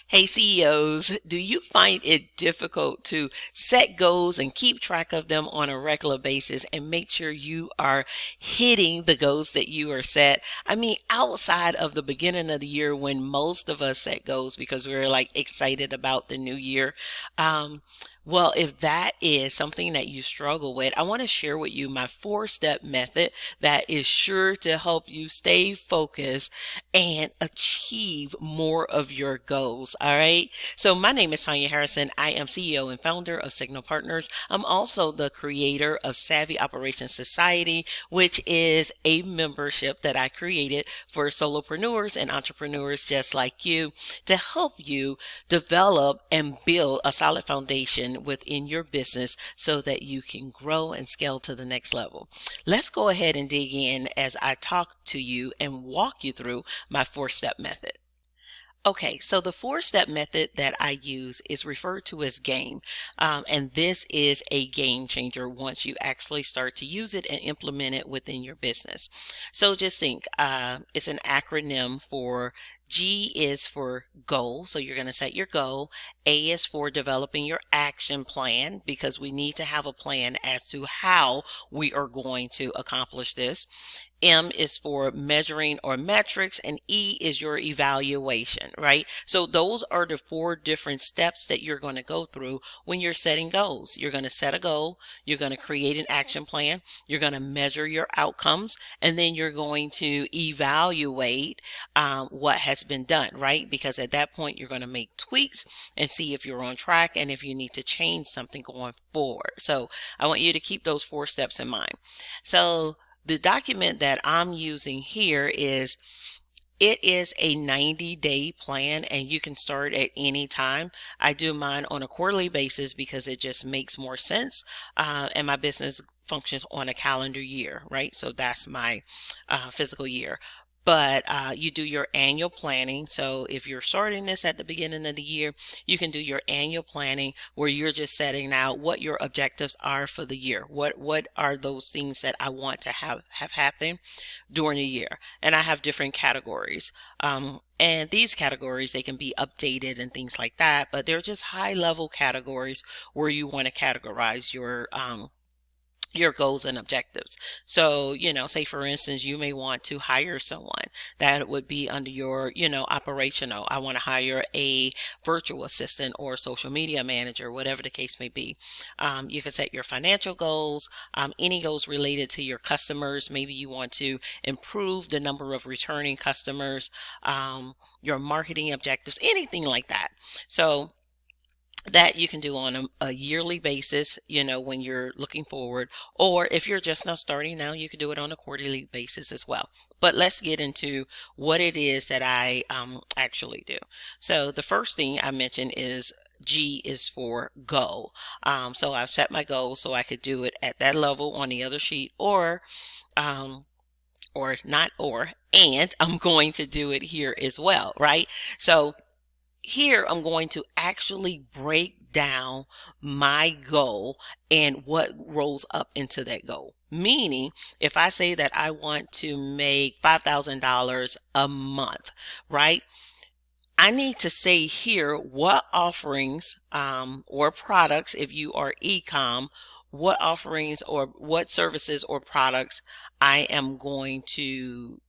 Hey CEOs, do you find it difficult to set goals and keep track of them on a regular basis and make sure you are hitting the goals that you are set? I mean, outside of the beginning of the year when most of us set goals because we're like excited about the new year. Well, if that is something that you struggle with, I want to share with you my four-step method that is sure to help you stay focused and achieve more of your goals. All right. So my name is Tanya Harrison. I am CEO and founder of Signal Partners. I'm also the creator of Savvy Operations Society, which is a membership that I created for solopreneurs and entrepreneurs just like you to help you develop and build a solid foundation within your business so that you can grow and scale to the next level. Let's go ahead and dig in as I talk to you and walk you through my four-step method. Okay, so the four-step method that I use is referred to as GAME, and this is a game changer once you actually start to use it and implement it within your business. So just think, it's an acronym for G is for goal, so you're going to set your goal. A is for developing your action plan because we need to have a plan as to how we are going to accomplish this. M is for measuring or metrics, and E is your evaluation, right? So those are the four different steps that you're going to go through when you're setting goals. You're going to set a goal, you're going to create an action plan, you're going to measure your outcomes, and then you're going to evaluate what has been done, right? Because at that point, you're going to make tweaks and see if you're on track and if you need to change something going forward. So I want you to keep those four steps in mind. So the document that I'm using here is it is a 90-day plan and you can start at any time. I do mine on a quarterly basis because it just makes more sense. And my business functions on a calendar year, right? So that's my physical year. But you do your annual planning. So if you're starting this at the beginning of the year, you can do your annual planning where you're just setting out what your objectives are for the year. What are those things that I want to have happen during the year? And I have different categories. And these categories, they can be updated and things like that, but they're just high level categories where you want to categorize your goals and objectives. So, say for instance, you may want to hire someone that would be under your, operational. I want to hire a virtual assistant or social media manager, whatever the case may be. You can set your financial goals, any goals related to your customers. Maybe you want to improve the number of returning customers, your marketing objectives, anything like that. So, that you can do on a yearly basis, when you're looking forward, or if you're just now starting now, you can do it on a quarterly basis as well. But let's get into what it is that I actually do. So the first thing I mentioned is G is for goal. So I've set my goal so I could do it at that level on the other sheet, um, or not, and I'm going to do it here as well, right? So here I'm going to actually break down my goal and what rolls up into that goal. Meaning, if I say that I want to make $5,000 a month, right? I need to say here what offerings or products, if you are e-com, what offerings or what services or products I am going to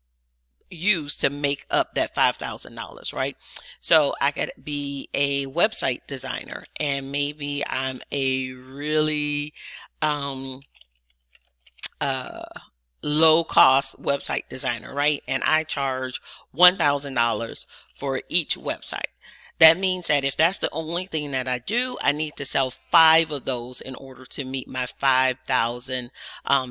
use to make up that $5,000, right? So I could be a website designer and maybe I'm a really um, uh, low cost website designer, right? And I charge $1,000 for each website. That means that if that's the only thing that I do, I need to sell five of those in order to meet my $5,000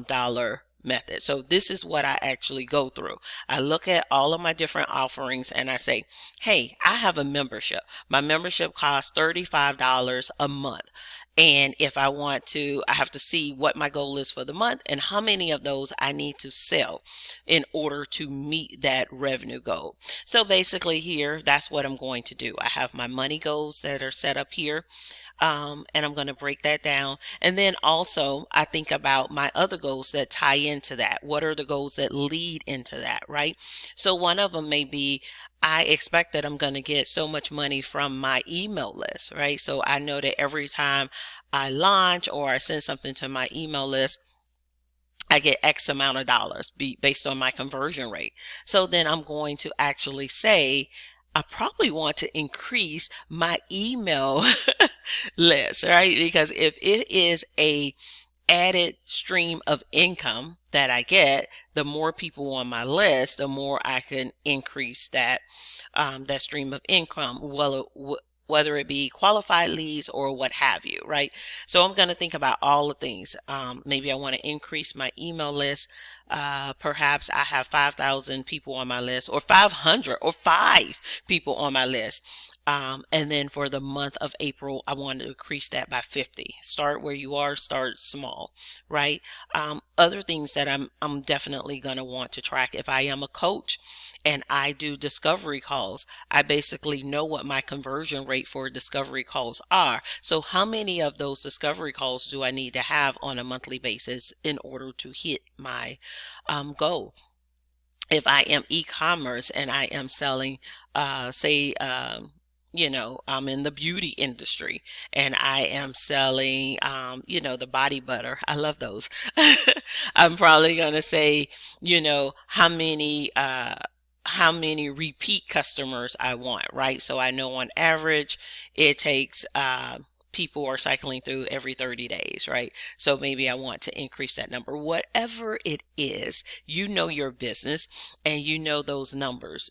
dollar method. So this is what I actually go through. I look at all of my different offerings and I say, hey, I have a membership. My membership costs $35 a month. And if I want to, I have to see what my goal is for the month and how many of those I need to sell in order to meet that revenue goal. So basically here, that's what I'm going to do. I have my money goals that are set up here. And I'm going to break that down. And then also I think about my other goals that tie into that. What are the goals that lead into that, right? So one of them may be I expect that I'm going to get so much money from my email list, right? So I know that every time I launch or I send something to my email list, I get X amount of dollars based on my conversion rate. So then I'm going to actually say, I probably want to increase my email list, right? Because if it is a added stream of income that I get, the more people on my list, the more I can increase that stream of income. Whether it be qualified leads or what have you, right? So I'm going to think about all the things. Maybe I want to increase my email list. Perhaps I have 5,000 people on my list, or 500, or 5 people on my list. And then for the month of April, I want to increase that by 50. Start where you are, start small, right? Other things that I'm definitely going to want to track. If I am a coach and I do discovery calls, I basically know what my conversion rate for discovery calls are. So how many of those discovery calls do I need to have on a monthly basis in order to hit my goal? If I am e-commerce and I am selling, say, I'm in the beauty industry and I am selling, the body butter. I love those. I'm probably going to say, how many repeat customers I want, right? So I know on average it takes, people are cycling through every 30 days, right? So maybe I want to increase that number. Whatever it is, you know your business and you know those numbers.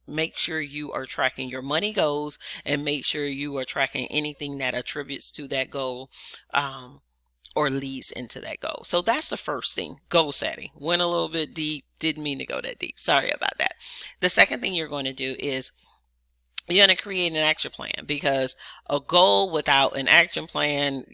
Make sure you are tracking your money goals and make sure you are tracking anything that attributes to that goal, or leads into that goal. So that's the first thing, goal setting. Went a little bit deep, didn't mean to go that deep. Sorry about that. The second thing you're going to do is you're going to create an action plan, because a goal without an action plan,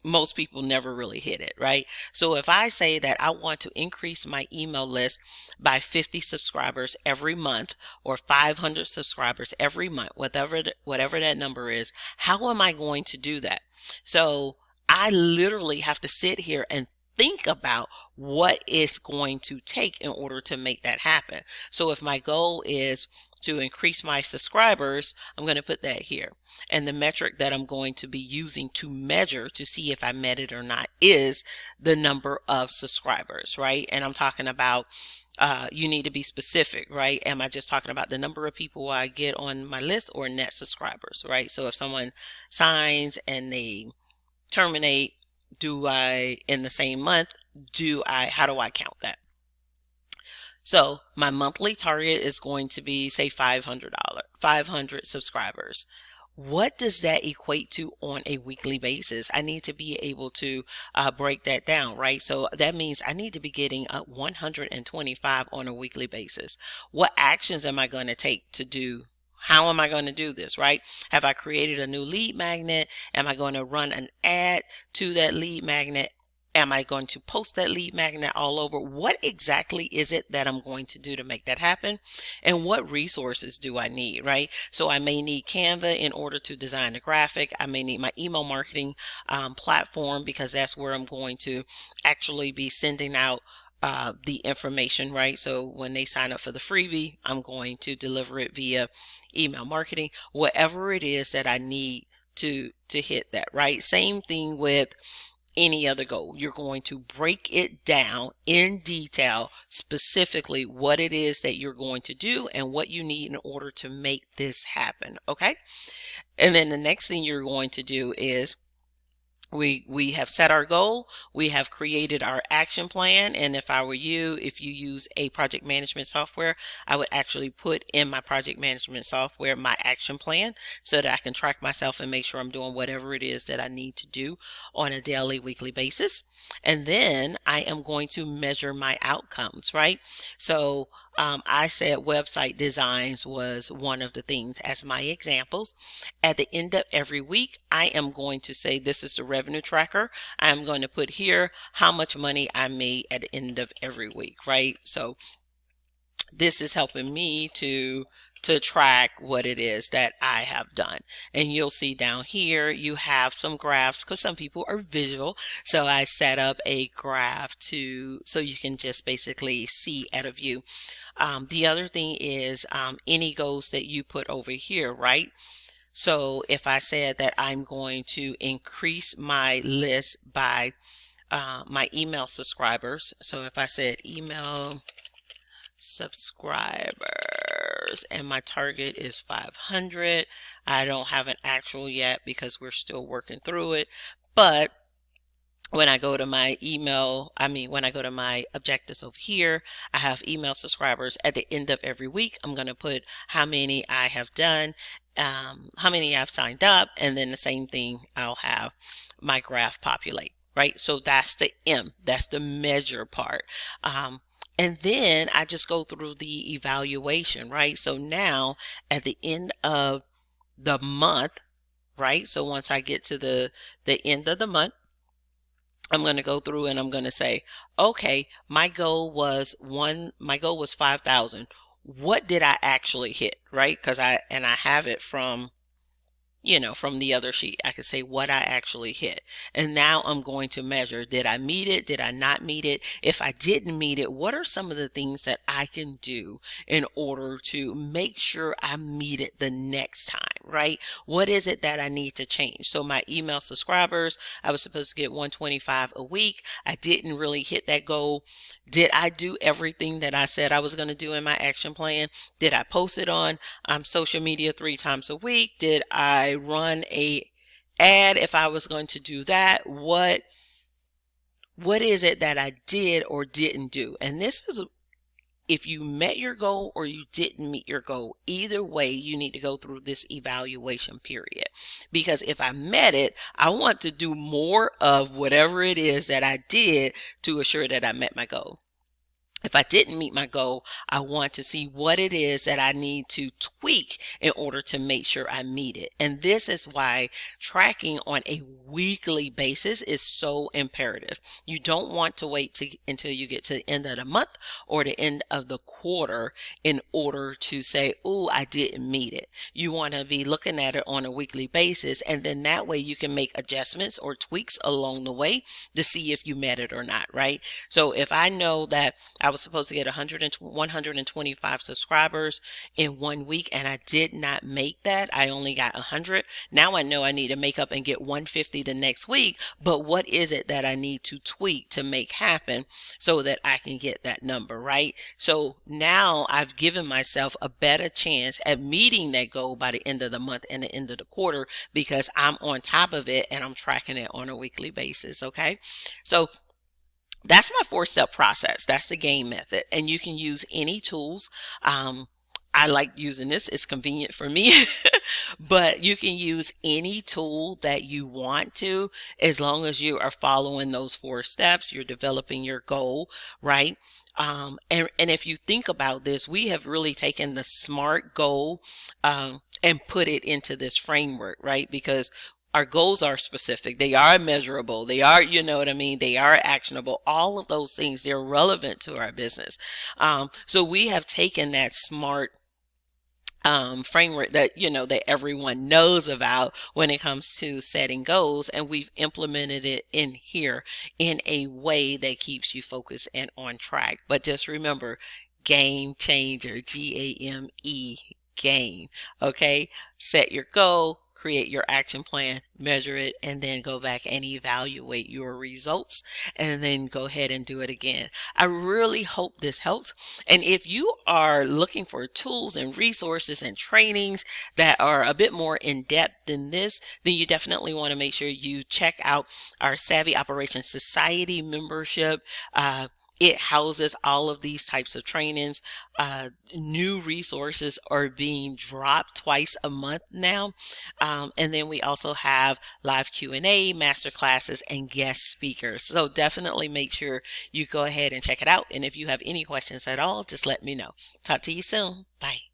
most people never really hit it, right? So if I say that I want to increase my email list by 50 subscribers every month, or 500 subscribers every month, whatever that number is, how am I going to do that? So I literally have to sit here and think about what it's going to take in order to make that happen. So if my goal is to increase my subscribers, I'm going to put that here. And the metric that I'm going to be using to measure to see if I met it or not is the number of subscribers, right? And I'm talking about, you need to be specific, right? Am I just talking about the number of people I get on my list, or net subscribers, right? So if someone signs and they terminate, do I, in the same month, how do I count that? So my monthly target is going to be, say, $500, 500 subscribers. What does that equate to on a weekly basis? I need to be able to break that down, right? So that means I need to be getting 125 on a weekly basis. What actions am I going to take to do? How am I going to do this, right? Have I created a new lead magnet? Am I going to run an ad to that lead magnet? Am I going to post that lead magnet all over? What exactly is it that I'm going to do to make that happen? And what resources do I need, right? So I may need Canva in order to design a graphic. I may need my email marketing platform, because that's where I'm going to actually be sending out the information, right? So when they sign up for the freebie, I'm going to deliver it via email marketing, whatever it is that I need to hit that, right? Same thing with any other goal. You're going to break it down in detail, specifically what it is that you're going to do and what you need in order to make this happen. Okay. And then the next thing you're going to do is, we have set our goal, we have created our action plan, and if I were you, if you use a project management software, I would actually put in my project management software my action plan so that I can track myself and make sure I'm doing whatever it is that I need to do on a daily, weekly basis. And then I am going to measure my outcomes, right? So I said website designs was one of the things as my examples. At the end of every week, I am going to say, this is the revenue tracker. I'm going to put here how much money I made at the end of every week, right? So this is helping me to to track what it is that I have done. And you'll see down here, you have some graphs because some people are visual. So I set up a graph so you can just basically see at a view. The other thing is any goals that you put over here, right? So if I said that I'm going to increase my list by my email subscribers. So if I said email subscribers and my target is 500, I don't have an actual yet because we're still working through it. But when I go to my when I go to my objectives over here, I have email subscribers. At the end of every week, I'm going to put how many I have done, how many I've signed up, and then the same thing, I'll have my graph populate, right? So that's the M, that's the measure part. And then I just go through the evaluation, right? So now at the end of the month, right? So once I get to the end of the month, I'm going to go through and I'm going to say, okay, my goal was 5,000. What did I actually hit, right? Because I have it from from the other sheet. I could say what I actually hit. And now I'm going to measure, did I meet it? Did I not meet it? If I didn't meet it, what are some of the things that I can do in order to make sure I meet it the next time, right? What is it that I need to change? So my email subscribers, I was supposed to get 125 a week. I didn't really hit that goal. Did I do everything that I said I was going to do in my action plan? Did I post it on social media 3 times a week? Did I run a ad if I was going to do that? What is it that I did or didn't do? And this is if you met your goal or you didn't meet your goal. Either way, you need to go through this evaluation period. Because if I met it, I want to do more of whatever it is that I did to assure that I met my goal. If I didn't meet my goal, I want to see what it is that I need to tweak in order to make sure I meet it. And this is why tracking on a weekly basis is so imperative. You don't want to wait until you get to the end of the month or the end of the quarter in order to say, oh, I didn't meet it. You want to be looking at it on a weekly basis, and then that way you can make adjustments or tweaks along the way to see if you met it or not, right? So if I know that I was supposed to get 125 subscribers in 1 week and I did not make that, I only got 100. Now I know I need to make up and get 150 the next week, but what is it that I need to tweak to make happen so that I can get that number, right? So now I've given myself a better chance at meeting that goal by the end of the month and the end of the quarter because I'm on top of it and I'm tracking it on a weekly basis, okay? So that's my 4-step process. That's the G.A.M.E method. And you can use any tools. I like using this. It's convenient for me, but you can use any tool that you want to, as long as you are following those 4 steps, you're developing your goal, right? And if you think about this, we have really taken the SMART goal, and put it into this framework, right? Because our goals are specific. They are measurable. They are, you know what I mean? They are actionable. All of those things, they're relevant to our business. So we have taken that SMART framework that that everyone knows about when it comes to setting goals, and we've implemented it in here in a way that keeps you focused and on track. But just remember, game changer, G-A-M-E, game. Okay, set your goal, create your action plan, measure it, and then go back and evaluate your results, and then go ahead and do it again. I really hope this helps. And if you are looking for tools and resources and trainings that are a bit more in depth than this, then you definitely want to make sure you check out our Savvy Operations Society membership. It houses all of these types of trainings. New resources are being dropped twice a month now. And then we also have live Q&A, master classes, and guest speakers. So definitely make sure you go ahead and check it out. And if you have any questions at all, just let me know. Talk to you soon. Bye.